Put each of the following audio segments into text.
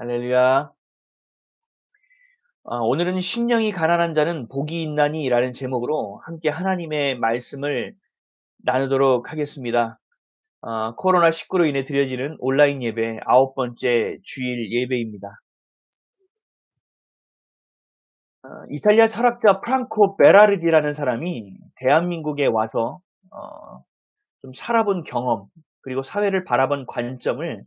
할렐루야. 오늘은 심령이 가난한 자는 복이 있나니 라는 제목으로 함께 하나님의 말씀을 나누도록 하겠습니다. 코로나19로 인해 드려지는 온라인 예배 9번째 주일 예배입니다. 이탈리아 철학자 프랑코 베라르디라는 사람이 대한민국에 와서 좀 살아본 경험 그리고 사회를 바라본 관점을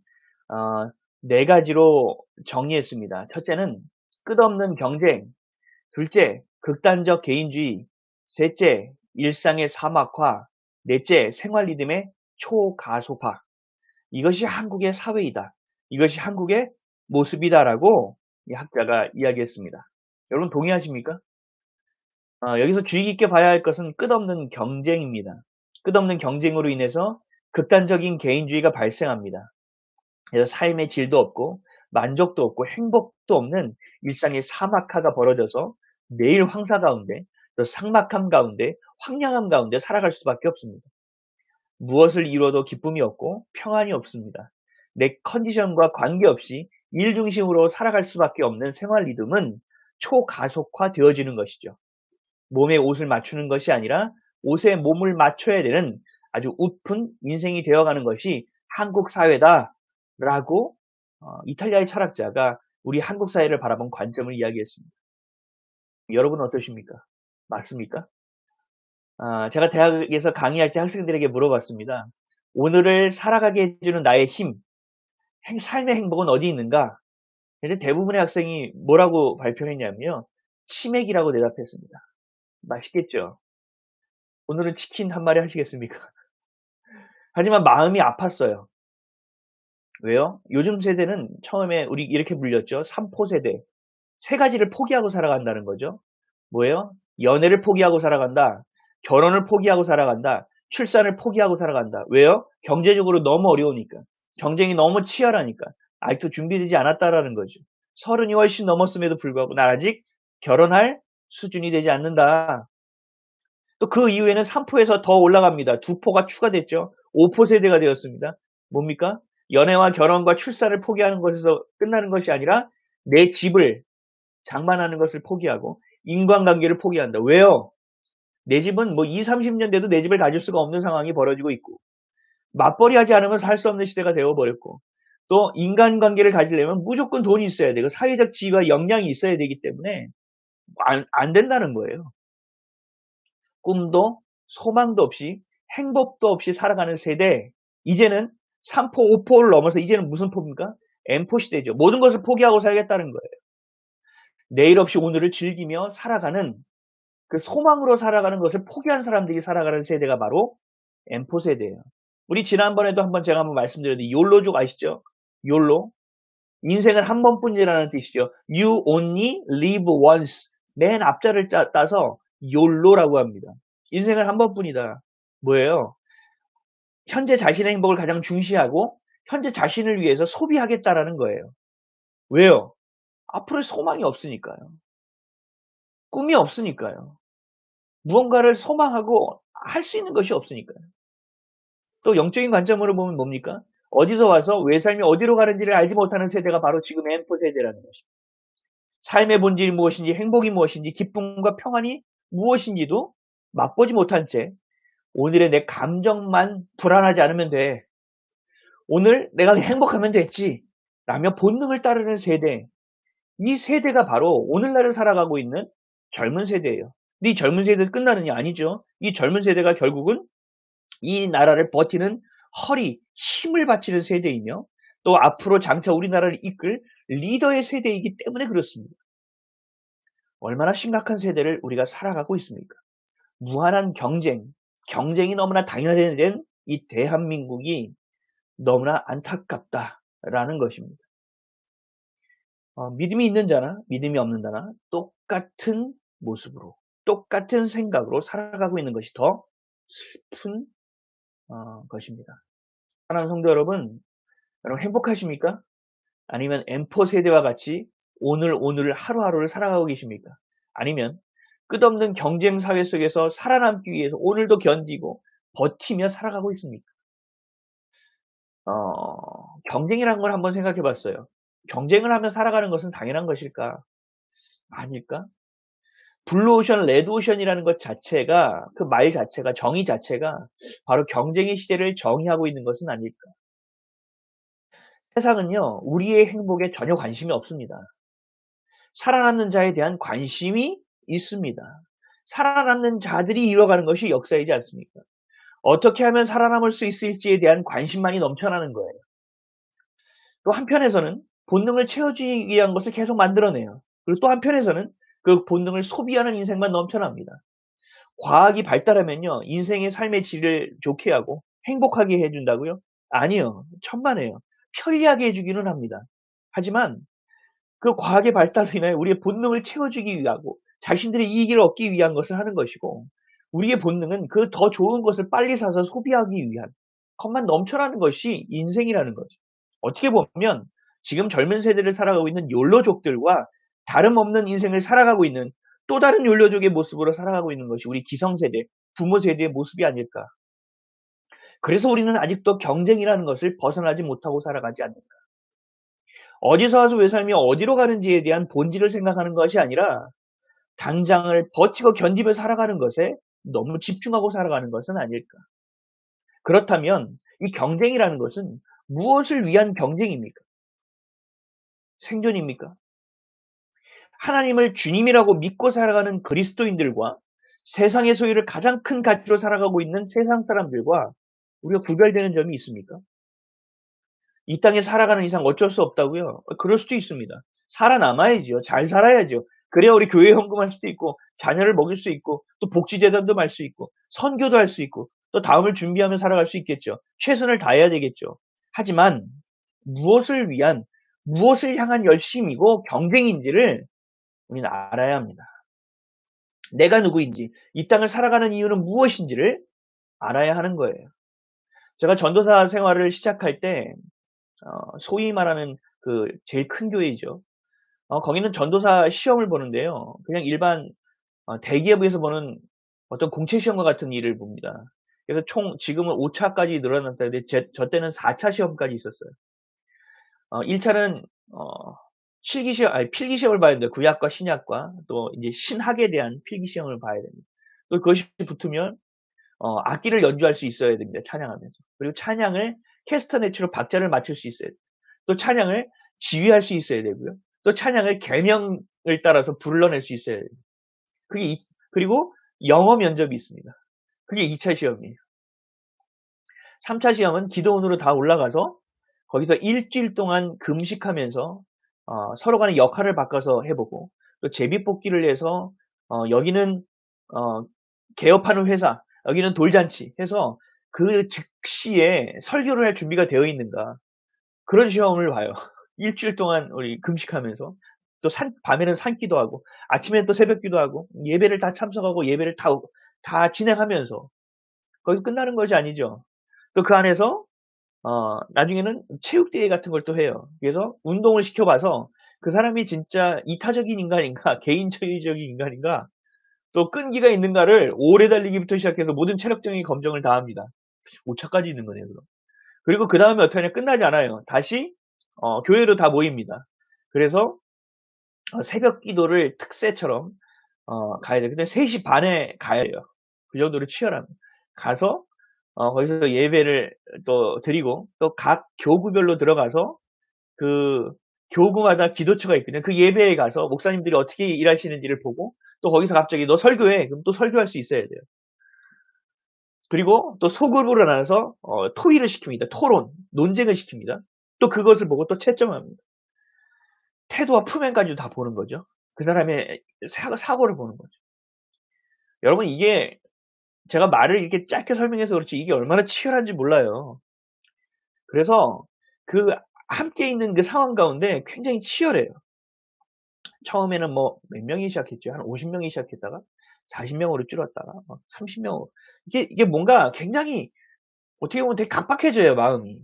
네 가지로 정리했습니다. 첫째는 끝없는 경쟁, 둘째, 극단적 개인주의, 셋째, 일상의 사막화, 넷째, 생활 리듬의 초가속화. 이것이 한국의 사회이다. 이것이 한국의 모습이다라고 이 학자가 이야기했습니다. 여러분 동의하십니까? 여기서 주의 깊게 봐야 할 것은 끝없는 경쟁입니다. 끝없는 경쟁으로 인해서 극단적인 개인주의가 발생합니다. 그래서 삶의 질도 없고 만족도 없고 행복도 없는 일상의 사막화가 벌어져서 매일 황사 가운데 또 삭막함 가운데 황량함 가운데 살아갈 수밖에 없습니다. 무엇을 이뤄도 기쁨이 없고 평안이 없습니다. 내 컨디션과 관계없이 일 중심으로 살아갈 수밖에 없는 생활 리듬은 초가속화 되어지는 것이죠. 몸에 옷을 맞추는 것이 아니라 옷에 몸을 맞춰야 되는 아주 웃픈 인생이 되어가는 것이 한국 사회다라고 이탈리아의 철학자가 우리 한국 사회를 바라본 관점을 이야기했습니다. 여러분은 어떠십니까? 맞습니까? 제가 대학에서 강의할 때 학생들에게 물어봤습니다. 오늘을 살아가게 해주는 나의 힘, 삶의 행복은 어디 있는가? 근데 대부분의 학생이 뭐라고 발표했냐면요. 치맥이라고 대답했습니다. 맛있겠죠? 오늘은 치킨 한 마리 하시겠습니까? 하지만 마음이 아팠어요. 왜요? 요즘 세대는 처음에 우리 이렇게 불렸죠. 3포 세대. 세 가지를 포기하고 살아간다는 거죠. 뭐예요? 연애를 포기하고 살아간다. 결혼을 포기하고 살아간다. 출산을 포기하고 살아간다. 왜요? 경제적으로 너무 어려우니까. 경쟁이 너무 치열하니까. 아직도 준비되지 않았다라는 거죠. 30이 훨씬 넘었음에도 불구하고 나 아직 결혼할 수준이 되지 않는다. 또 그 이후에는 3포에서 더 올라갑니다. 2포가 추가됐죠. 5포 세대가 되었습니다. 뭡니까? 연애와 결혼과 출산을 포기하는 것에서 끝나는 것이 아니라 내 집을 장만하는 것을 포기하고 인간관계를 포기한다. 왜요? 내 집은 뭐 20, 30년 돼도 내 집을 가질 수가 없는 상황이 벌어지고 있고 맞벌이 하지 않으면 살 수 없는 시대가 되어버렸고 또 인간관계를 가지려면 무조건 돈이 있어야 되고 사회적 지위와 역량이 있어야 되기 때문에 안 된다는 거예요. 꿈도 소망도 없이 행복도 없이 살아가는 세대. 이제는 3포, 5포를 넘어서 이제는 무슨 포입니까? M포 시대죠. 모든 것을 포기하고 살겠다는 거예요. 내일 없이 오늘을 즐기며 살아가는 그 소망으로 살아가는 것을 포기한 사람들이 살아가는 세대가 바로 M포 세대예요. 우리 지난번에도 제가 한번 말씀드렸는데 욜로족 아시죠? 욜로. 인생은 한 번뿐이라는 뜻이죠. You only live once. 맨 앞자를 따서 욜로라고 합니다. 인생은 한 번뿐이다. 뭐예요? 현재 자신의 행복을 가장 중시하고 현재 자신을 위해서 소비하겠다라는 거예요. 왜요? 앞으로 소망이 없으니까요. 꿈이 없으니까요. 무언가를 소망하고 할 수 있는 것이 없으니까요. 또 영적인 관점으로 보면 뭡니까? 어디서 와서 왜 삶이 어디로 가는지를 알지 못하는 세대가 바로 지금 M4 세대라는 것입니다. 삶의 본질이 무엇인지 행복이 무엇인지 기쁨과 평안이 무엇인지도 맛보지 못한 채 오늘의 내 감정만 불안하지 않으면 돼. 오늘 내가 행복하면 됐지. 라며 본능을 따르는 세대. 이 세대가 바로 오늘날을 살아가고 있는 젊은 세대예요. 근데 이 젊은 세대는 끝나느냐? 아니죠. 이 젊은 세대가 결국은 이 나라를 버티는 허리, 힘을 바치는 세대이며 또 앞으로 장차 우리나라를 이끌 리더의 세대이기 때문에 그렇습니다. 얼마나 심각한 세대를 우리가 살아가고 있습니까? 무한한 경쟁이 너무나 당연화된 이 대한민국이 너무나 안타깝다라는 것입니다. 믿음이 있는 자나 믿음이 없는 자나 똑같은 모습으로 똑같은 생각으로 살아가고 있는 것이 더 슬픈 것입니다. 사랑하는 성도 여러분 행복하십니까? 아니면 M4 세대와 같이 오늘 하루하루를 살아가고 계십니까? 아니면 끝없는 경쟁 사회 속에서 살아남기 위해서 오늘도 견디고 버티며 살아가고 있습니까? 경쟁이라는 걸 한번 생각해 봤어요. 경쟁을 하며 살아가는 것은 당연한 것일까? 아닐까? 블루오션, 레드오션이라는 것 자체가, 그 말 자체가, 정의 자체가 바로 경쟁의 시대를 정의하고 있는 것은 아닐까? 세상은요, 우리의 행복에 전혀 관심이 없습니다. 살아남는 자에 대한 관심이 있습니다. 살아남는 자들이 이뤄가는 것이 역사이지 않습니까? 어떻게 하면 살아남을 수 있을지에 대한 관심만이 넘쳐나는 거예요. 또 한편에서는 본능을 채워주기 위한 것을 계속 만들어내요. 그리고 또 한편에서는 그 본능을 소비하는 인생만 넘쳐납니다. 과학이 발달하면요, 인생의 삶의 질을 좋게 하고 행복하게 해준다고요? 아니요. 천만에요. 편리하게 해주기는 합니다. 하지만 그 과학의 발달로 인하여 우리의 본능을 채워주기 위하고 자신들의 이익을 얻기 위한 것을 하는 것이고, 우리의 본능은 그 더 좋은 것을 빨리 사서 소비하기 위한 것만 넘쳐나는 것이 인생이라는 거죠. 어떻게 보면 지금 젊은 세대를 살아가고 있는 욜로족들과 다름없는 인생을 살아가고 있는 또 다른 욜로족의 모습으로 살아가고 있는 것이 우리 기성세대, 부모 세대의 모습이 아닐까. 그래서 우리는 아직도 경쟁이라는 것을 벗어나지 못하고 살아가지 않는다. 어디서 와서 왜 살며 어디로 가는지에 대한 본질을 생각하는 것이 아니라 당장을 버티고 견디며 살아가는 것에 너무 집중하고 살아가는 것은 아닐까. 그렇다면 이 경쟁이라는 것은 무엇을 위한 경쟁입니까? 생존입니까? 하나님을 주님이라고 믿고 살아가는 그리스도인들과 세상의 소유를 가장 큰 가치로 살아가고 있는 세상 사람들과 우리가 구별되는 점이 있습니까? 이 땅에 살아가는 이상 어쩔 수 없다고요? 그럴 수도 있습니다. 살아남아야죠. 잘 살아야죠. 그래야 우리 교회 헌금할 수도 있고 자녀를 먹일 수 있고 또 복지재단도 말 수 있고 선교도 할 수 있고 또 다음을 준비하며 살아갈 수 있겠죠. 최선을 다해야 되겠죠. 하지만 무엇을 위한, 무엇을 향한 열심이고 경쟁인지를 우리는 알아야 합니다. 내가 누구인지, 이 땅을 살아가는 이유는 무엇인지를 알아야 하는 거예요. 제가 전도사 생활을 시작할 때 소위 말하는 그 제일 큰 교회이죠. 거기는 전도사 시험을 보는데요. 그냥 일반 대기업에서 보는 어떤 공채 시험과 같은 일을 봅니다. 그래서 총 지금은 5차까지 늘어났다는데 저 때는 4차 시험까지 있었어요. 1차는 필기 시험을 봐야 됩니다. 구약과 신약과 또 이제 신학에 대한 필기 시험을 봐야 됩니다. 또 그것이 붙으면 악기를 연주할 수 있어야 됩니다. 찬양하면서. 그리고 찬양을 캐스터네츠로 박자를 맞출 수 있어야 돼요. 또 찬양을 지휘할 수 있어야 되고요. 또 찬양을 계명을 따라서 불러낼 수 있어야 돼요. 그리고 영어 면접이 있습니다. 그게 2차 시험이에요. 3차 시험은 기도원으로 다 올라가서 거기서 일주일 동안 금식하면서 서로 간의 역할을 바꿔서 해보고 또 제비뽑기를 해서 여기는 개업하는 회사, 여기는 돌잔치 해서 그 즉시에 설교를 할 준비가 되어 있는가, 그런 시험을 봐요. 일주일 동안 우리 금식하면서 또 밤에는 산기도 하고 아침에는 또 새벽기도 하고 예배를 다 참석하고 예배를 다 진행하면서 거기서 끝나는 것이 아니죠. 또 그 안에서 나중에는 체육대회 같은 걸 또 해요. 그래서 운동을 시켜봐서 그 사람이 진짜 이타적인 인간인가 개인주의적인 인간인가 또 끈기가 있는가를 오래 달리기부터 시작해서 모든 체력적인 검정을 다 합니다. 5차까지 있는 거네요. 그리고 그 다음에 어떻게 하냐, 끝나지 않아요. 다시 교회로 다 모입니다. 그래서 새벽 기도를 특세처럼 가야 돼요. 근데 3시 반에 가야 돼요. 그 정도로 치열합니다. 가서 거기서 예배를 또 드리고 또 각 교구별로 들어가서 그 교구마다 기도처가 있거든요. 그 예배에 가서 목사님들이 어떻게 일하시는지를 보고 또 거기서 갑자기 너 설교해. 그럼 또 설교할 수 있어야 돼요. 그리고 또 소그룹으로 나눠서 토의를 시킵니다. 토론, 논쟁을 시킵니다. 또 그것을 보고 또 채점합니다. 태도와 품행까지도 다 보는 거죠. 그 사람의 사고를 보는 거죠. 여러분, 이게 제가 말을 이렇게 짧게 설명해서 그렇지 이게 얼마나 치열한지 몰라요. 그래서 그 함께 있는 그 상황 가운데 굉장히 치열해요. 처음에는 뭐 몇 명이 시작했죠. 한 50명이 시작했다가 40명으로 줄었다가 30명으로. 이게 뭔가 굉장히 어떻게 보면 되게 각박해져요, 마음이.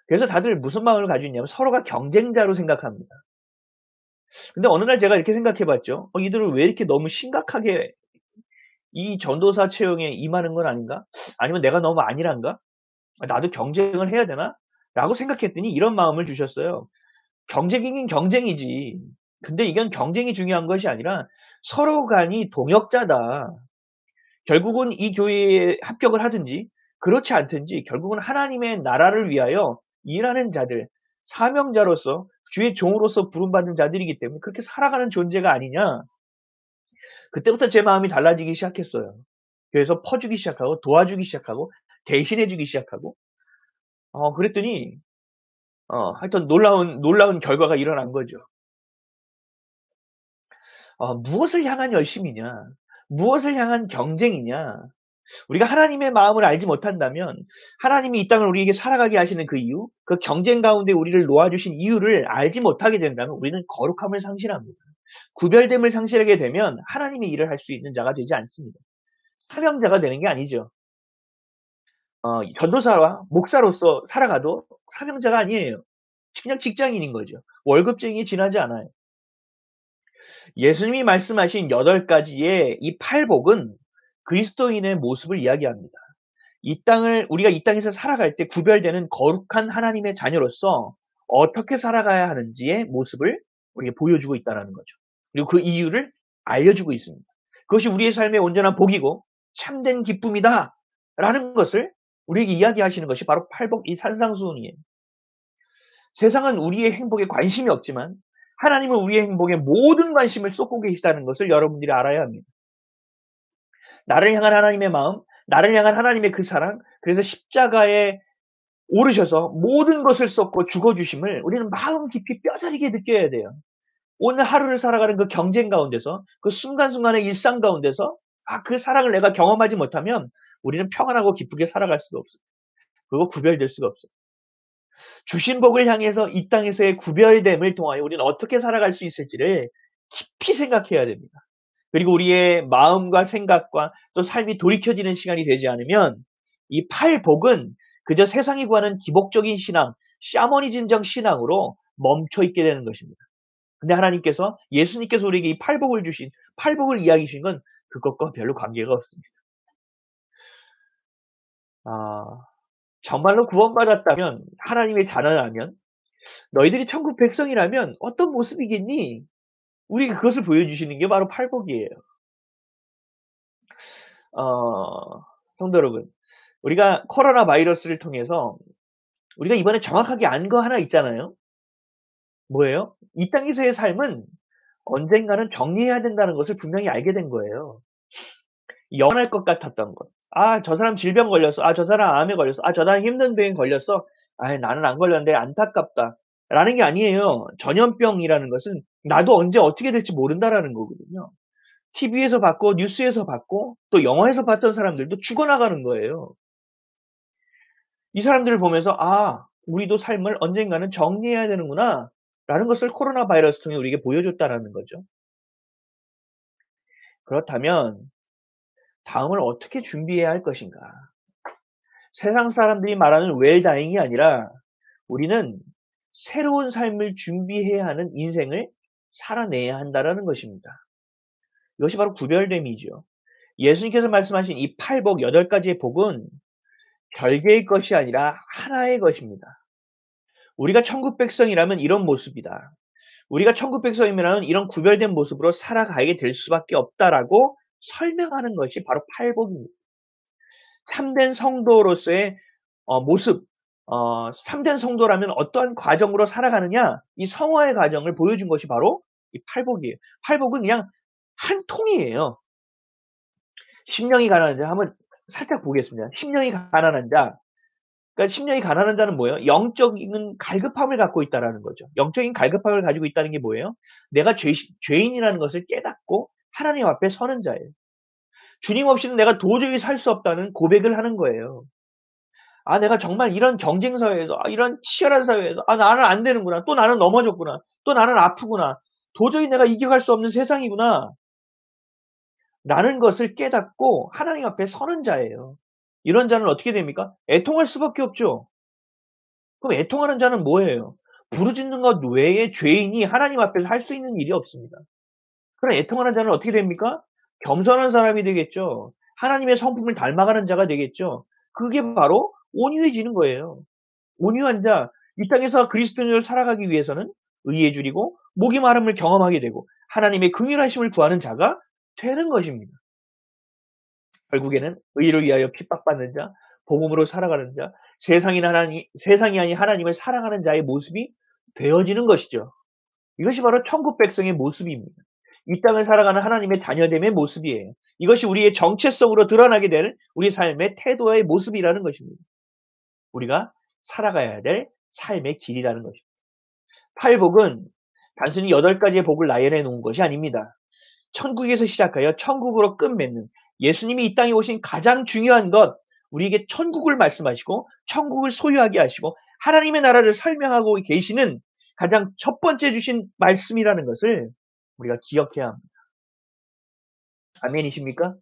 그래서 다들 무슨 마음을 가지고 있냐면 서로가 경쟁자로 생각합니다. 근데 어느 날 제가 이렇게 생각해 봤죠. 이들은 왜 이렇게 너무 심각하게 이 전도사 채용에 임하는 건 아닌가? 아니면 내가 너무 아니란가? 나도 경쟁을 해야 되나? 라고 생각했더니 이런 마음을 주셨어요. 경쟁이긴 경쟁이지. 근데 이건 경쟁이 중요한 것이 아니라 서로 간이 동역자다. 결국은 이 교회에 합격을 하든지 그렇지 않든지 결국은 하나님의 나라를 위하여 일하는 자들, 사명자로서 주의 종으로서 부름받는 자들이기 때문에 그렇게 살아가는 존재가 아니냐. 그때부터 제 마음이 달라지기 시작했어요. 그래서 퍼주기 시작하고 도와주기 시작하고 대신해주기 시작하고 그랬더니 하여튼 놀라운 결과가 일어난 거죠. 무엇을 향한 열심이냐? 무엇을 향한 경쟁이냐? 우리가 하나님의 마음을 알지 못한다면 하나님이 이 땅을 우리에게 살아가게 하시는 그 이유, 그 경쟁 가운데 우리를 놓아주신 이유를 알지 못하게 된다면 우리는 거룩함을 상실합니다. 구별됨을 상실하게 되면 하나님의 일을 할 수 있는 자가 되지 않습니다. 사명자가 되는 게 아니죠. 전도사와 목사로서 살아가도 사명자가 아니에요. 그냥 직장인인 거죠. 월급쟁이 지나지 않아요. 예수님이 말씀하신 8가지의 이 팔복은 그리스도인의 모습을 이야기합니다. 우리가 이 땅에서 살아갈 때 구별되는 거룩한 하나님의 자녀로서 어떻게 살아가야 하는지의 모습을 우리에게 보여주고 있다는 거죠. 그리고 그 이유를 알려주고 있습니다. 그것이 우리의 삶의 온전한 복이고 참된 기쁨이다 라는 것을 우리에게 이야기하시는 것이 바로 팔복 이 산상수훈이에요. 세상은 우리의 행복에 관심이 없지만 하나님은 우리의 행복에 모든 관심을 쏟고 계시다는 것을 여러분들이 알아야 합니다. 나를 향한 하나님의 마음, 나를 향한 하나님의 그 사랑, 그래서 십자가에 오르셔서 모든 것을 쏟고 죽어주심을 우리는 마음 깊이 뼈저리게 느껴야 돼요. 오늘 하루를 살아가는 그 경쟁 가운데서, 그 순간순간의 일상 가운데서 그 사랑을 내가 경험하지 못하면 우리는 평안하고 기쁘게 살아갈 수가 없어요. 그리고 구별될 수가 없어요. 주신 복을 향해서 이 땅에서의 구별됨을 통하여 우리는 어떻게 살아갈 수 있을지를 깊이 생각해야 됩니다. 그리고 우리의 마음과 생각과 또 삶이 돌이켜지는 시간이 되지 않으면 이 팔복은 그저 세상이 구하는 기복적인 신앙, 샤머니즘적 신앙으로 멈춰 있게 되는 것입니다. 근데 하나님께서, 예수님께서 우리에게 이 팔복을 이야기해 주신 건 그것과 별로 관계가 없습니다. 정말로 구원받았다면, 하나님의 자녀라면, 너희들이 천국 백성이라면 어떤 모습이겠니? 우리에게 그것을 보여주시는 게 바로 팔복이에요. 성도 여러분, 우리가 코로나 바이러스를 통해서 우리가 이번에 정확하게 안 거 하나 있잖아요. 뭐예요? 이 땅에서의 삶은 언젠가는 정리해야 된다는 것을 분명히 알게 된 거예요. 영원할 것 같았던 것. 저 사람 질병 걸렸어. 저 사람 암에 걸렸어. 저 사람 힘든 병에 걸렸어. 나는 안 걸렸는데 안타깝다. 라는 게 아니에요. 전염병이라는 것은 나도 언제 어떻게 될지 모른다라는 거거든요. TV에서 봤고 뉴스에서 봤고 또 영화에서 봤던 사람들도 죽어나가는 거예요. 이 사람들을 보면서 우리도 삶을 언젠가는 정리해야 되는구나 라는 것을 코로나 바이러스 통해 우리에게 보여줬다라는 거죠. 그렇다면 다음을 어떻게 준비해야 할 것인가? 세상 사람들이 말하는 웰다잉이 아니라 우리는 새로운 삶을 준비해야 하는 인생을 살아내야 한다는 것입니다. 이것이 바로 구별됨이죠. 예수님께서 말씀하신 이 팔복 8가지의 복은 별개의 것이 아니라 하나의 것입니다. 우리가 천국 백성이라면 이런 모습이다. 우리가 천국 백성이라면 이런 구별된 모습으로 살아가게 될 수밖에 없다라고 설명하는 것이 바로 팔복입니다. 참된 성도로서의 모습, 참된 성도라면 어떠한 과정으로 살아가느냐, 이 성화의 과정을 보여준 것이 바로 이 팔복이에요. 팔복은 그냥 한 통이에요. 심령이 가난한 자 한번 살짝 보겠습니다. 심령이 가난한 자, 그러니까 심령이 가난한 자는 뭐예요? 영적인 갈급함을 갖고 있다라는 거죠. 영적인 갈급함을 가지고 있다는 게 뭐예요? 내가 죄인이라는 것을 깨닫고 하나님 앞에 서는 자예요. 주님 없이는 내가 도저히 살 수 없다는 고백을 하는 거예요. 내가 정말 이런 경쟁 사회에서, 이런 치열한 사회에서, 나는 안 되는구나. 또 나는 넘어졌구나. 또 나는 아프구나. 도저히 내가 이겨갈 수 없는 세상이구나. 라는 것을 깨닫고 하나님 앞에 서는 자예요. 이런 자는 어떻게 됩니까? 애통할 수밖에 없죠. 그럼 애통하는 자는 뭐예요? 부르짖는 것 외에 죄인이 하나님 앞에서 할 수 있는 일이 없습니다. 그럼 애통하는 자는 어떻게 됩니까? 겸손한 사람이 되겠죠. 하나님의 성품을 닮아가는 자가 되겠죠. 그게 바로 온유해지는 거예요. 온유한 자, 이 땅에서 그리스도인으로 살아가기 위해서는 의에 줄이고 목이 마름을 경험하게 되고 하나님의 긍휼하심을 구하는 자가 되는 것입니다. 결국에는 의를 위하여 핍박받는 자, 복음으로 살아가는 자, 세상이 아닌 하나님을 사랑하는 자의 모습이 되어지는 것이죠. 이것이 바로 천국 백성의 모습입니다. 이 땅을 살아가는 하나님의 자녀됨의 모습이에요. 이것이 우리의 정체성으로 드러나게 될 우리 삶의 태도의 모습이라는 것입니다. 우리가 살아가야 될 삶의 길이라는 것입니다. 팔복은 단순히 8가지의 복을 나열해 놓은 것이 아닙니다. 천국에서 시작하여 천국으로 끝맺는 예수님이 이 땅에 오신 가장 중요한 것, 우리에게 천국을 말씀하시고 천국을 소유하게 하시고 하나님의 나라를 설명하고 계시는 가장 첫 번째 주신 말씀이라는 것을 우리가 기억해야 합니다. 아멘이십니까?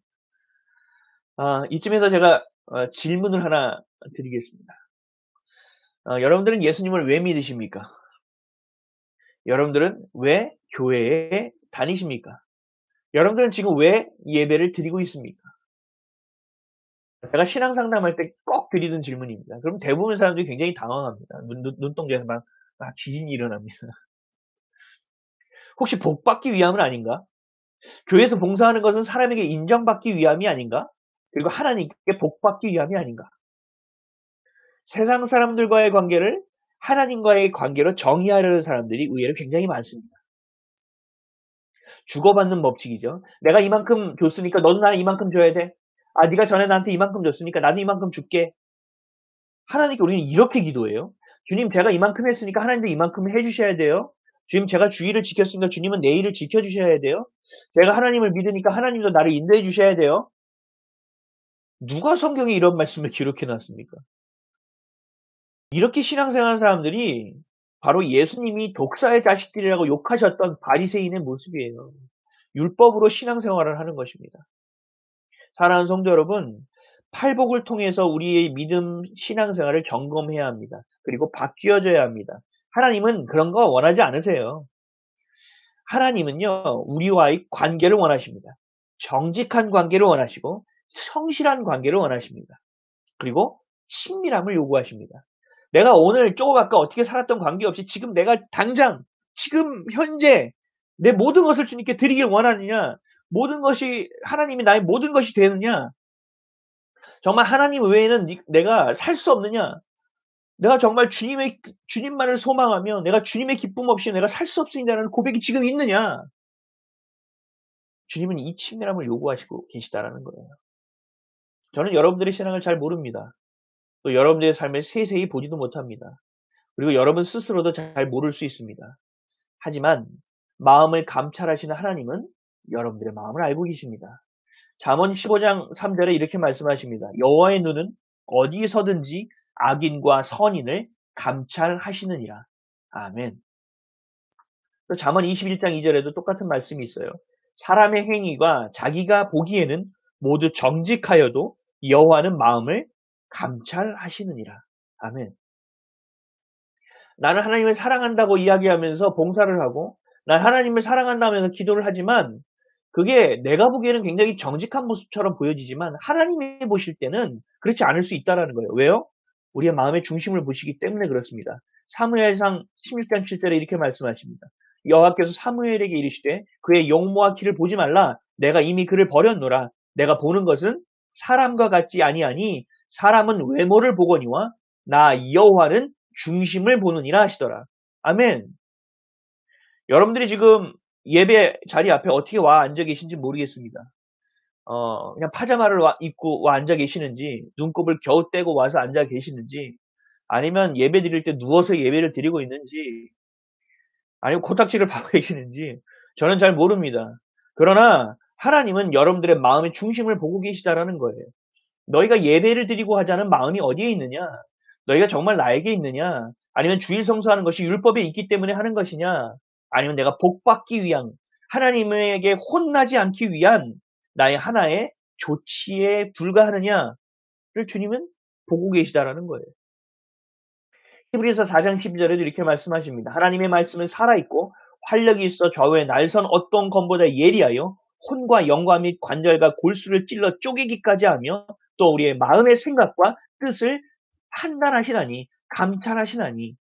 이쯤에서 제가 질문을 하나 드리겠습니다. 여러분들은 예수님을 왜 믿으십니까? 여러분들은 왜 교회에 다니십니까? 여러분들은 지금 왜 예배를 드리고 있습니까? 제가 신앙 상담할 때 꼭 드리는 질문입니다. 그럼 대부분 사람들이 굉장히 당황합니다. 눈동자에서 막 지진이 일어납니다. 혹시 복 받기 위함은 아닌가? 교회에서 봉사하는 것은 사람에게 인정받기 위함이 아닌가? 그리고 하나님께 복 받기 위함이 아닌가? 세상 사람들과의 관계를 하나님과의 관계로 정의하려는 사람들이 의외로 굉장히 많습니다. 주고받는 법칙이죠. 내가 이만큼 줬으니까 너도 나 이만큼 줘야 돼. 네가 전에 나한테 이만큼 줬으니까 나도 이만큼 줄게. 하나님께 우리는 이렇게 기도해요. 주님, 제가 이만큼 했으니까 하나님도 이만큼 해주셔야 돼요. 주님, 제가 주의를 지켰으니까 주님은 내일을 지켜주셔야 돼요. 제가 하나님을 믿으니까 하나님도 나를 인도해 주셔야 돼요. 누가 성경에 이런 말씀을 기록해 놨습니까? 이렇게 신앙생활하는 사람들이 바로 예수님이 독사의 자식들이라고 욕하셨던 바리새인의 모습이에요. 율법으로 신앙생활을 하는 것입니다. 사랑하는 성도 여러분, 팔복을 통해서 우리의 믿음 신앙생활을 점검해야 합니다. 그리고 바뀌어져야 합니다. 하나님은 그런 거 원하지 않으세요. 하나님은요, 우리와의 관계를 원하십니다. 정직한 관계를 원하시고 성실한 관계를 원하십니다. 그리고 친밀함을 요구하십니다. 내가 오늘 조금 아까 어떻게 살았던 관계없이 지금 내가 당장 지금 현재 내 모든 것을 주님께 드리길 원하느냐, 모든 것이 하나님이 나의 모든 것이 되느냐, 정말 하나님 외에는 내가 살 수 없느냐, 내가 정말 주님만을 소망하며 내가 주님의 기쁨 없이 내가 살 수 없습니다라는 고백이 지금 있느냐, 주님은 이 친밀함을 요구하시고 계시다라는 거예요. 저는 여러분들의 신앙을 잘 모릅니다. 또 여러분들의 삶을 세세히 보지도 못합니다. 그리고 여러분 스스로도 잘 모를 수 있습니다. 하지만 마음을 감찰하시는 하나님은 여러분들의 마음을 알고 계십니다. 잠언 15장 3절에 이렇게 말씀하십니다. 여호와의 눈은 어디서든지 악인과 선인을 감찰하시느니라. 아멘. 또 잠언 21장 2절에도 똑같은 말씀이 있어요. 사람의 행위가 자기가 보기에는 모두 정직하여도 여호와는 마음을 감찰하시느니라. 아멘. 나는 하나님을 사랑한다고 이야기하면서 봉사를 하고 난 하나님을 사랑한다면서 기도를 하지만 그게 내가 보기에는 굉장히 정직한 모습처럼 보여지지만 하나님이 보실 때는 그렇지 않을 수 있다는 거예요. 왜요? 우리의 마음의 중심을 보시기 때문에 그렇습니다. 사무엘상 16장 7절에 이렇게 말씀하십니다. 여호와께서 사무엘에게 이르시되 그의 용모와 키를 보지 말라. 내가 이미 그를 버렸노라. 내가 보는 것은 사람과 같지 아니하니 사람은 외모를 보거니와 나 여호와는 중심을 보느니라 하시더라. 아멘. 여러분들이 지금 예배 자리 앞에 어떻게 와 앉아 계신지 모르겠습니다. 그냥 파자마를 입고 와 앉아 계시는지, 눈곱을 겨우 떼고 와서 앉아 계시는지, 아니면 예배 드릴 때 누워서 예배를 드리고 있는지, 아니면 코딱지를 박고 계시는지, 저는 잘 모릅니다. 그러나 하나님은 여러분들의 마음의 중심을 보고 계시다라는 거예요. 너희가 예배를 드리고 하자는 마음이 어디에 있느냐? 너희가 정말 나에게 있느냐? 아니면 주일 성수하는 것이 율법에 있기 때문에 하는 것이냐? 아니면 내가 복받기 위한, 하나님에게 혼나지 않기 위한 나의 하나의 조치에 불과하느냐를 주님은 보고 계시다라는 거예요. 히브리서 4장 12절에도 이렇게 말씀하십니다. 하나님의 말씀은 살아있고 활력이 있어 좌우에 날선 어떤 검보다 예리하여 혼과 영과 및 관절과 골수를 찔러 쪼개기까지 하며 또 우리의 마음의 생각과 뜻을 판단하시나니 감찰하시나니.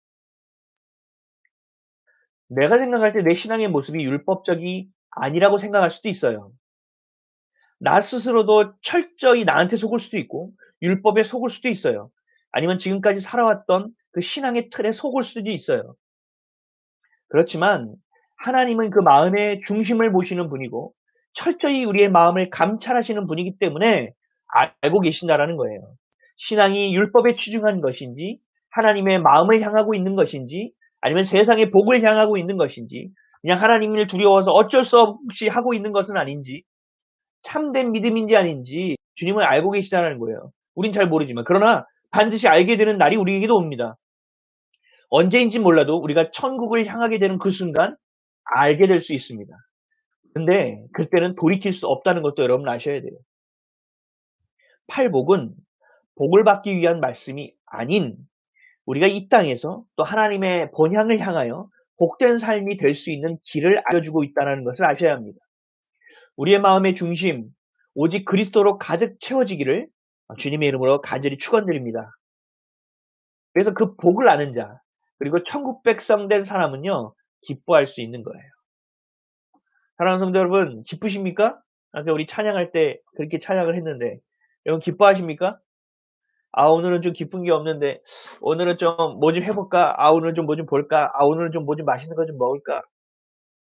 내가 생각할 때 내 신앙의 모습이 율법적이 아니라고 생각할 수도 있어요. 나 스스로도 철저히 나한테 속을 수도 있고 율법에 속을 수도 있어요. 아니면 지금까지 살아왔던 그 신앙의 틀에 속을 수도 있어요. 그렇지만 하나님은 그 마음의 중심을 보시는 분이고 철저히 우리의 마음을 감찰하시는 분이기 때문에 알고 계신다라는 거예요. 신앙이 율법에 치중한 것인지 하나님의 마음을 향하고 있는 것인지 아니면 세상의 복을 향하고 있는 것인지 그냥 하나님을 두려워서 어쩔 수 없이 하고 있는 것은 아닌지 참된 믿음인지 아닌지 주님은 알고 계시다는 거예요. 우린 잘 모르지만 그러나 반드시 알게 되는 날이 우리에게도 옵니다. 언제인지 몰라도 우리가 천국을 향하게 되는 그 순간 알게 될 수 있습니다. 근데 그때는 돌이킬 수 없다는 것도 여러분 아셔야 돼요. 팔복은 복을 받기 위한 말씀이 아닌 우리가 이 땅에서 또 하나님의 본향을 향하여 복된 삶이 될 수 있는 길을 알려주고 있다는 것을 아셔야 합니다. 우리의 마음의 중심, 오직 그리스도로 가득 채워지기를 주님의 이름으로 간절히 축원드립니다. 그래서 그 복을 아는 자, 그리고 천국 백성 된 사람은요, 기뻐할 수 있는 거예요. 사랑하는 성도 여러분, 기쁘십니까? 아까 우리 찬양할 때 그렇게 찬양을 했는데, 여러분 기뻐하십니까? 아, 오늘은 좀 기쁜 게 없는데, 오늘은 좀 뭐 좀 해볼까? 아, 오늘은 좀 뭐 좀 볼까? 아, 오늘은 좀 뭐 좀 맛있는 거 좀 먹을까?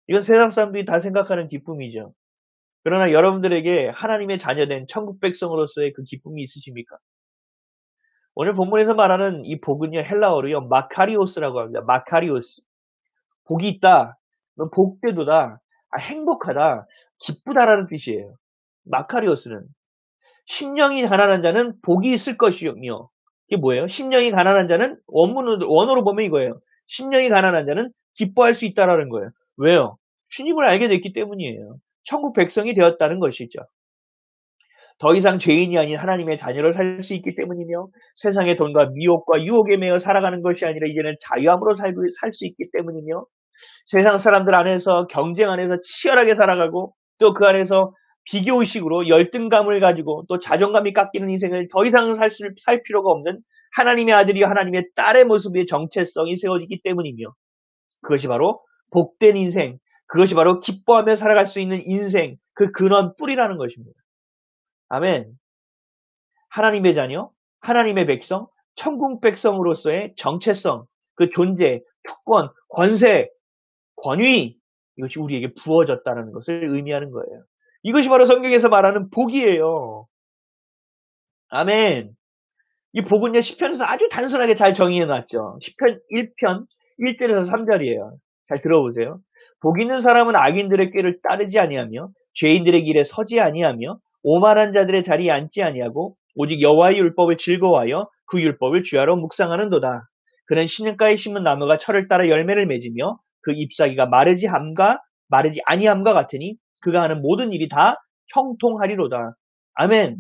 이건 세상 사람들이 다 생각하는 기쁨이죠. 그러나 여러분들에게 하나님의 자녀된 천국 백성으로서의 그 기쁨이 있으십니까? 오늘 본문에서 말하는 이 복은요, 헬라어로요, 마카리오스라고 합니다. 마카리오스. 복이 있다. 너 복되도다. 아, 행복하다. 기쁘다라는 뜻이에요. 마카리오스는. 심령이 가난한 자는 복이 있을 것이며, 이게 뭐예요? 심령이 가난한 자는 원어로 보면 이거예요. 심령이 가난한 자는 기뻐할 수 있다라는 거예요. 왜요? 주님을 알게 됐기 때문이에요. 천국 백성이 되었다는 것이죠. 더 이상 죄인이 아닌 하나님의 자녀를 살 수 있기 때문이며 세상의 돈과 미혹과 유혹에 매여 살아가는 것이 아니라 이제는 자유함으로 살 수 있기 때문이며 세상 사람들 안에서 경쟁 안에서 치열하게 살아가고 또 그 안에서 비교의식으로 열등감을 가지고 또 자존감이 깎이는 인생을 더 이상 살 필요가 없는 하나님의 아들이요 하나님의 딸의 모습의 정체성이 세워지기 때문이며 그것이 바로 복된 인생, 그것이 바로 기뻐하며 살아갈 수 있는 인생, 그 근원 뿌리라는 것입니다. 아멘. 하나님의 자녀, 하나님의 백성, 천국 백성으로서의 정체성, 그 존재, 특권, 권세, 권위, 이것이 우리에게 부어졌다는 것을 의미하는 거예요. 이것이 바로 성경에서 말하는 복이에요. 아멘. 이 복은요, 시편에서 아주 단순하게 잘 정의해 놨죠. 시편 1편 1절에서 3절이에요. 잘 들어보세요. 복 있는 사람은 악인들의 꾀를 따르지 아니하며 죄인들의 길에 서지 아니하며 오만한 자들의 자리에 앉지 아니하고 오직 여호와의 율법을 즐거워하여 그 율법을 주야로 묵상하는도다. 그는 시냇가에 심은 나무가 철을 따라 열매를 맺으며 그 잎사귀가 마르지 아니함과 같으니 그가 하는 모든 일이 다 형통하리로다. 아멘.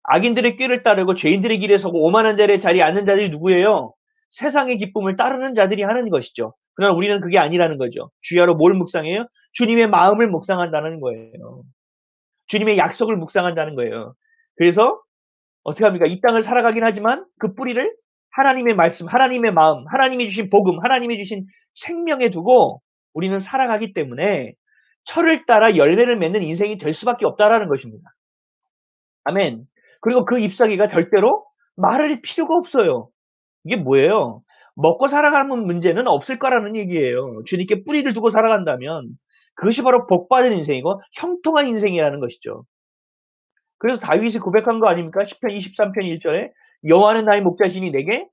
악인들의 꾀를 따르고 죄인들의 길에 서고 오만한 자리에 자리에 앉는 자들이 누구예요? 세상의 기쁨을 따르는 자들이 하는 것이죠. 그러나 우리는 그게 아니라는 거죠. 주야로 뭘 묵상해요? 주님의 마음을 묵상한다는 거예요. 주님의 약속을 묵상한다는 거예요. 그래서 어떻게 합니까? 이 땅을 살아가긴 하지만 그 뿌리를 하나님의 말씀, 하나님의 마음, 하나님이 주신 복음, 하나님이 주신 생명에 두고 우리는 살아가기 때문에 철을 따라 열매를 맺는 인생이 될 수밖에 없다라는 것입니다. 아멘. 그리고 그 잎사귀가 절대로 마를 필요가 없어요. 이게 뭐예요? 먹고 살아가는 문제는 없을 거라는 얘기예요. 주님께 뿌리를 두고 살아간다면 그것이 바로 복받은 인생이고 형통한 인생이라는 것이죠. 그래서 다윗이 고백한 거 아닙니까? 시편 23편 1절에 여호와는 나의 목자시니 내게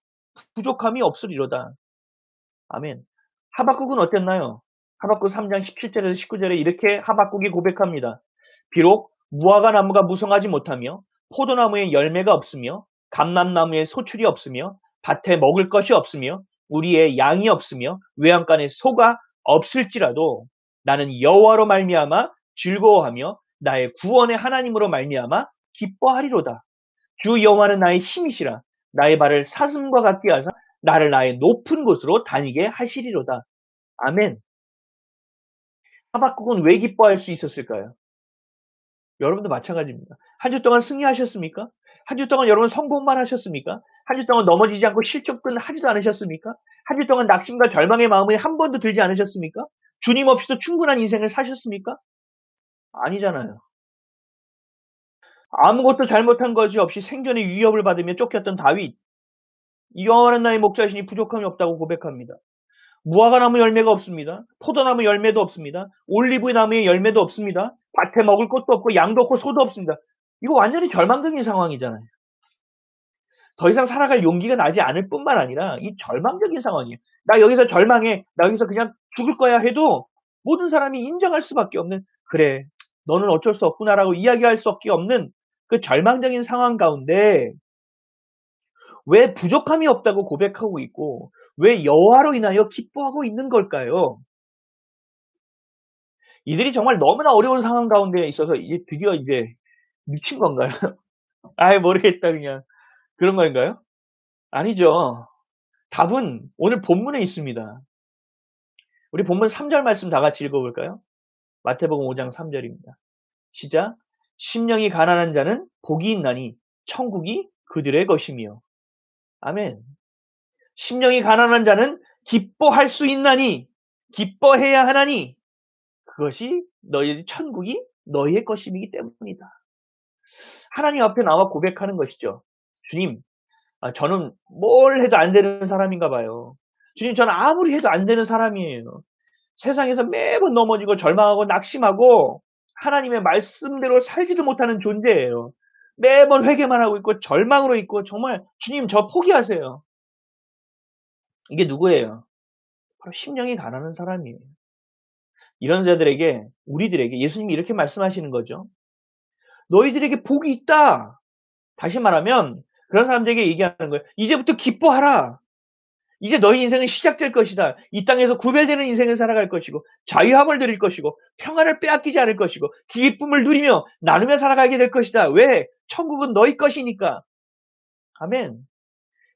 부족함이 없으리로다. 아멘. 하박국은 어땠나요? 하박국 3장 17절에서 19절에 이렇게 하박국이 고백합니다. 비록 무화과 나무가 무성하지 못하며 포도나무에 열매가 없으며 감람나무에 소출이 없으며 밭에 먹을 것이 없으며 우리의 양이 없으며 외양간에 소가 없을지라도 나는 여호와로 말미암아 즐거워하며 나의 구원의 하나님으로 말미암아 기뻐하리로다. 주 여호와는 나의 힘이시라. 나의 발을 사슴과 같게 하사 나를 나의 높은 곳으로 다니게 하시리로다. 아멘. 하박국은 왜 기뻐할 수 있었을까요? 여러분도 마찬가지입니다. 한 주 동안 승리하셨습니까? 한 주 동안 여러분 성공만 하셨습니까? 한 주 동안 넘어지지 않고 실족은 하지도 않으셨습니까? 한 주 동안 낙심과 절망의 마음이 한 번도 들지 않으셨습니까? 주님 없이도 충분한 인생을 사셨습니까? 아니잖아요. 아무것도 잘못한 것이 없이 생존의 위협을 받으며 쫓겼던 다윗. 여호와는 나의 목자이시니 부족함이 없다고 고백합니다. 무화과나무 열매가 없습니다. 포도나무 열매도 없습니다. 올리브 나무의 열매도 없습니다. 밭에 먹을 것도 없고 양도 없고 소도 없습니다. 이거 완전히 절망적인 상황이잖아요. 더 이상 살아갈 용기가 나지 않을 뿐만 아니라 이 절망적인 상황이에요. 나 여기서 절망해. 나 여기서 그냥 죽을 거야 해도 모든 사람이 인정할 수밖에 없는, 그래, 너는 어쩔 수 없구나라고 이야기할 수밖에 없는 그 절망적인 상황 가운데 왜 부족함이 없다고 고백하고 있고 왜 여호와로 인하여 기뻐하고 있는 걸까요? 이들이 정말 너무나 어려운 상황 가운데 있어서 이제 드디어 이제 미친 건가요? 아예 모르겠다 그냥 그런 건가요? 아니죠. 답은 오늘 본문에 있습니다. 우리 본문 3절 말씀 다 같이 읽어볼까요? 마태복음 5장 3절입니다. 시작. 심령이 가난한 자는 복이 있나니 천국이 그들의 것이며. 아멘. 심령이 가난한 자는 기뻐할 수 있나니, 기뻐해야 하나니 그것이 너희 천국이 너희의 것이기 때문이다. 하나님 앞에 나와 고백하는 것이죠. 주님, 저는 뭘 해도 안 되는 사람인가 봐요. 주님, 저는 아무리 해도 안 되는 사람이에요. 세상에서 매번 넘어지고 절망하고 낙심하고 하나님의 말씀대로 살지도 못하는 존재예요. 매번 회개만 하고 있고 절망으로 있고 정말 주님 저 포기하세요. 이게 누구예요? 바로 심령이 가난한 사람이에요. 이런 자들에게, 우리들에게 예수님이 이렇게 말씀하시는 거죠. 너희들에게 복이 있다. 다시 말하면 그런 사람들에게 얘기하는 거예요. 이제부터 기뻐하라. 이제 너희 인생은 시작될 것이다. 이 땅에서 구별되는 인생을 살아갈 것이고 자유함을 누릴 것이고 평안을 빼앗기지 않을 것이고 기쁨을 누리며 나누며 살아가게 될 것이다. 왜? 천국은 너희 것이니까. 아멘.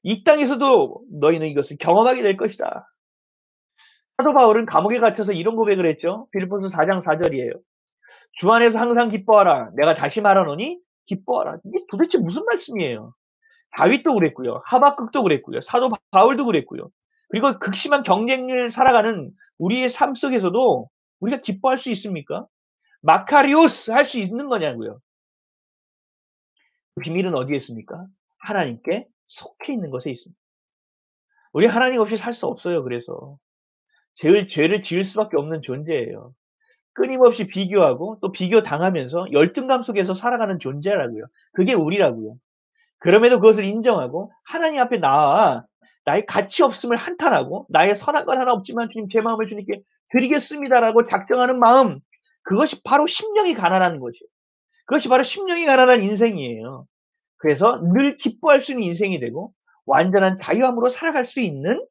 이 땅에서도 너희는 이것을 경험하게 될 것이다. 사도 바울은 감옥에 갇혀서 이런 고백을 했죠. 빌립보서 4장 4절이에요. 주 안에서 항상 기뻐하라. 내가 다시 말하노니 기뻐하라. 이게 도대체 무슨 말씀이에요? 다윗도 그랬고요. 하박국도 그랬고요. 사도 바울도 그랬고요. 그리고 극심한 경쟁을 살아가는 우리의 삶 속에서도 우리가 기뻐할 수 있습니까? 마카리오스 할 수 있는 거냐고요. 그 비밀은 어디에 있습니까? 하나님께 속해 있는 것에 있습니다. 우리 하나님 없이 살 수 없어요. 그래서 죄를 지을 수밖에 없는 존재예요. 끊임없이 비교하고 또 비교 당하면서 열등감 속에서 살아가는 존재라고요. 그게 우리라고요. 그럼에도 그것을 인정하고 하나님 앞에 나와 나의 가치 없음을 한탄하고 나의 선한 건 하나 없지만 주님 제 마음을 주님께 드리겠습니다라고 작정하는 마음, 그것이 바로 심령이 가난한 것이에요. 그것이 바로 심령이 가난한 인생이에요. 그래서 늘 기뻐할 수 있는 인생이 되고 완전한 자유함으로 살아갈 수 있는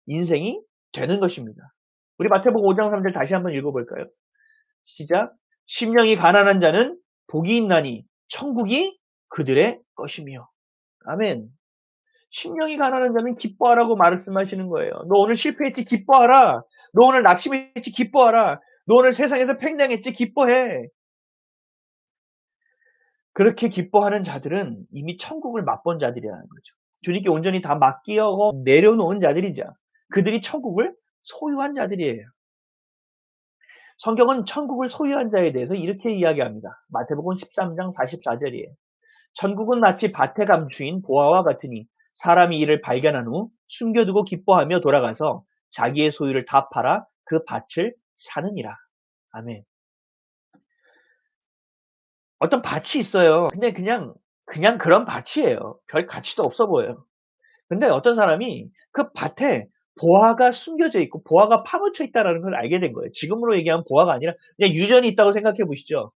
인생이 되는 것입니다. 우리 마태복음 5장 3절 다시 한번 읽어볼까요? 시작. 심령이 가난한 자는 복이 있나니 천국이 그들의 것이며. 아멘. 심령이 가난한 자는 기뻐하라고 말씀하시는 거예요. 너 오늘 실패했지? 기뻐하라. 너 오늘 낙심했지? 기뻐하라. 너 오늘 세상에서 팽당했지? 기뻐해. 그렇게 기뻐하는 자들은 이미 천국을 맛본 자들이라는 거죠. 주님께 온전히 다 맡기고 내려놓은 자들이죠. 그들이 천국을 소유한 자들이에요. 성경은 천국을 소유한 자에 대해서 이렇게 이야기합니다. 마태복음 13장 44절이에요. 천국은 마치 밭에 감추인 보화와 같으니 사람이 이를 발견한 후 숨겨두고 기뻐하며 돌아가서 자기의 소유를 다 팔아 그 밭을 사느니라. 아멘. 어떤 밭이 있어요. 근데 그냥 그런 밭이에요. 별 가치도 없어 보여요. 근데 어떤 사람이 그 밭에 보화가 숨겨져 있고 보화가 파묻혀 있다는 걸 알게 된 거예요. 지금으로 얘기하면 보화가 아니라 그냥 유전이 있다고 생각해 보시죠.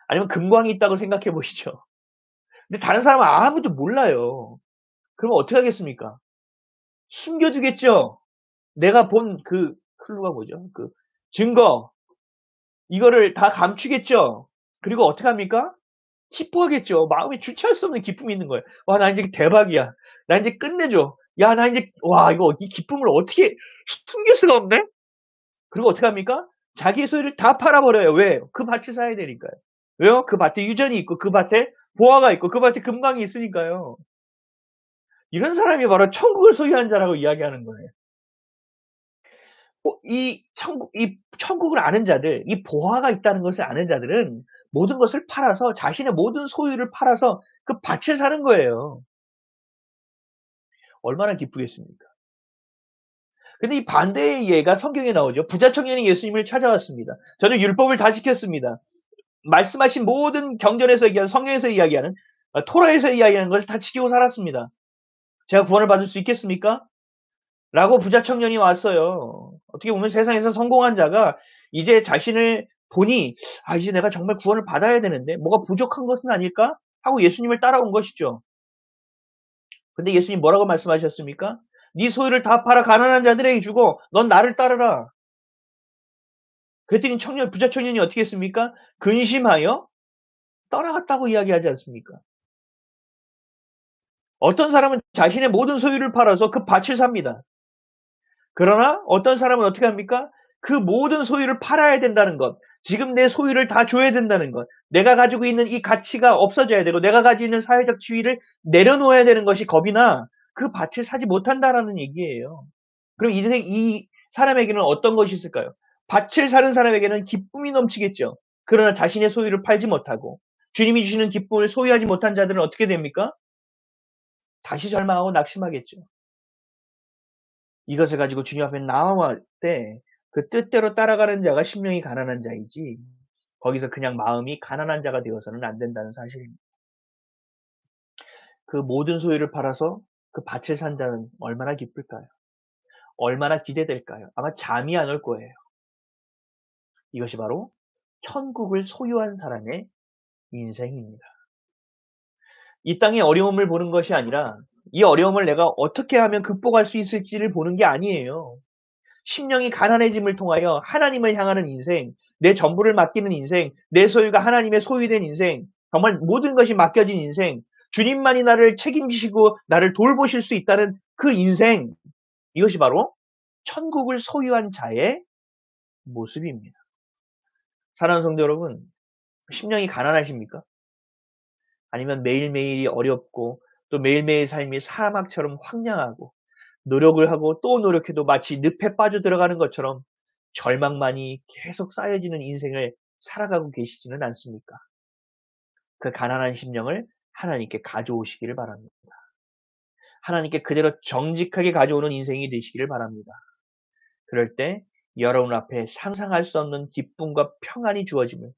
아니면 금광이 있다고 생각해 보시죠. 근데 다른 사람은 아무도 몰라요. 그러면 어떻게 하겠습니까? 숨겨두겠죠. 내가 본 그 클루가 뭐죠? 그 증거, 이거를 다 감추겠죠. 그리고 어떻게 합니까? 기뻐하겠죠. 마음에 주체할 수 없는 기쁨이 있는 거예요. 와, 나 이제 대박이야. 나 이제 끝내줘. 야, 나 이제, 와, 이거 이 기쁨을 어떻게 숨길 수가 없네? 그리고 어떻게 합니까? 자기 소유를 다 팔아버려요. 왜? 그 밭을 사야 되니까요. 왜요? 그 밭에 유전이 있고 그 밭에 보화가 있고 그 밭에 금강이 있으니까요. 이런 사람이 바로 천국을 소유한 자라고 이야기하는 거예요. 이 천국을 아는 자들, 이 보화가 있다는 것을 아는 자들은 모든 것을 팔아서 자신의 모든 소유를 팔아서 그 밭을 사는 거예요. 얼마나 기쁘겠습니까? 근데 이 반대의 예가 성경에 나오죠. 부자 청년이 예수님을 찾아왔습니다. 저는 율법을 다 지켰습니다. 말씀하신 모든 경전에서 얘기하는, 성경에서 이야기하는, 토라에서 이야기하는 걸 다 지키고 살았습니다. 제가 구원을 받을 수 있겠습니까? 라고 부자 청년이 왔어요. 어떻게 보면 세상에서 성공한 자가 이제 자신을 보니, 이제 내가 정말 구원을 받아야 되는데 뭐가 부족한 것은 아닐까? 하고 예수님을 따라온 것이죠. 근데 예수님 뭐라고 말씀하셨습니까? 네 소유를 다 팔아 가난한 자들에게 주고 넌 나를 따르라. 그랬더니 부자 청년이 어떻게 했습니까? 근심하여 떠나갔다고 이야기하지 않습니까? 어떤 사람은 자신의 모든 소유를 팔아서 그 밭을 삽니다. 그러나 어떤 사람은 어떻게 합니까? 그 모든 소유를 팔아야 된다는 것, 지금 내 소유를 다 줘야 된다는 것, 내가 가지고 있는 이 가치가 없어져야 되고 내가 가지고 있는 사회적 지위를 내려놓아야 되는 것이 겁이나 그 밭을 사지 못한다라는 얘기예요. 그럼 이 사람에게는 어떤 것이 있을까요? 밭을 사는 사람에게는 기쁨이 넘치겠죠. 그러나 자신의 소유를 팔지 못하고 주님이 주시는 기쁨을 소유하지 못한 자들은 어떻게 됩니까? 다시 절망하고 낙심하겠죠. 이것을 가지고 주님 앞에 나아올 때 그 뜻대로 따라가는 자가 심령이 가난한 자이지 거기서 그냥 마음이 가난한 자가 되어서는 안 된다는 사실입니다. 그 모든 소유를 팔아서 그 밭을 산 자는 얼마나 기쁠까요? 얼마나 기대될까요? 아마 잠이 안 올 거예요. 이것이 바로 천국을 소유한 사람의 인생입니다. 이 땅의 어려움을 보는 것이 아니라 이 어려움을 내가 어떻게 하면 극복할 수 있을지를 보는 게 아니에요. 심령이 가난해짐을 통하여 하나님을 향하는 인생, 내 전부를 맡기는 인생, 내 소유가 하나님의 소유된 인생, 정말 모든 것이 맡겨진 인생, 주님만이 나를 책임지시고 나를 돌보실 수 있다는 그 인생, 이것이 바로 천국을 소유한 자의 모습입니다. 사랑하는 성도 여러분, 심령이 가난하십니까? 아니면 매일매일이 어렵고 또 매일매일 삶이 사막처럼 황량하고 노력을 하고 또 노력해도 마치 늪에 빠져들어가는 것처럼 절망만이 계속 쌓여지는 인생을 살아가고 계시지는 않습니까? 그 가난한 심령을 하나님께 가져오시기를 바랍니다. 하나님께 그대로 정직하게 가져오는 인생이 되시기를 바랍니다. 그럴 때 여러분 앞에 상상할 수 없는 기쁨과 평안이 주어지면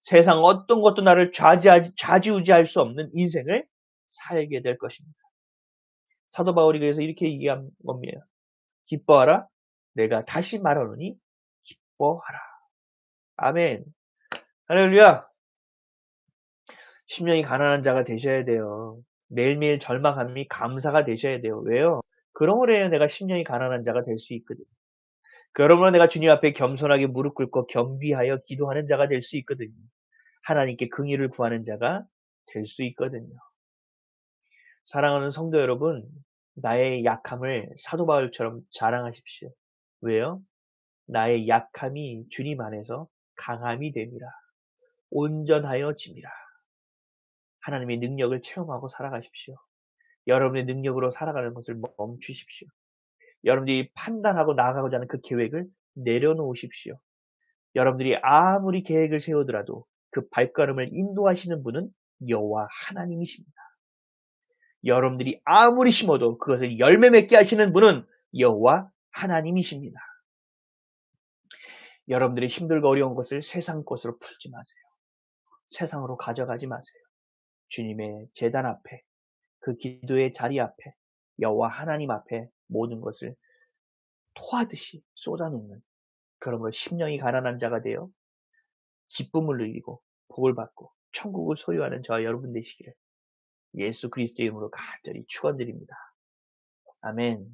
세상 어떤 것도 나를 좌지우지할 수 없는 인생을 살게 될 것입니다. 사도 바울이 그래서 이렇게 얘기한 겁니다. 기뻐하라. 내가 다시 말하노니 기뻐하라. 아멘. 할렐루야. 심령이 가난한 자가 되셔야 돼요. 매일매일 절망함이 감사가 되셔야 돼요. 왜요? 그러므로 해야 내가 심령이 가난한 자가 될 수 있거든요. 그러므로 내가 주님 앞에 겸손하게 무릎 꿇고 겸비하여 기도하는 자가 될 수 있거든요. 하나님께 긍휼을 구하는 자가 될 수 있거든요. 사랑하는 성도 여러분, 나의 약함을 사도 바울처럼 자랑하십시오. 왜요? 나의 약함이 주님 안에서 강함이 됨이라. 온전하여 짐이라. 하나님의 능력을 체험하고 살아가십시오. 여러분의 능력으로 살아가는 것을 멈추십시오. 여러분들이 판단하고 나아가고자 하는 그 계획을 내려놓으십시오. 여러분들이 아무리 계획을 세우더라도 그 발걸음을 인도하시는 분은 여호와 하나님이십니다. 여러분들이 아무리 심어도 그것을 열매 맺게 하시는 분은 여호와 하나님이십니다. 여러분들이 힘들고 어려운 것을 세상 것으로 풀지 마세요. 세상으로 가져가지 마세요. 주님의 제단 앞에, 그 기도의 자리 앞에, 여호와 하나님 앞에 모든 것을 토하듯이 쏟아놓는 그런 걸 심령이 가난한 자가 되어 기쁨을 누리고 복을 받고 천국을 소유하는 저와 여러분 되시기를 예수 그리스도의 이름으로 간절히 축원드립니다. 아멘.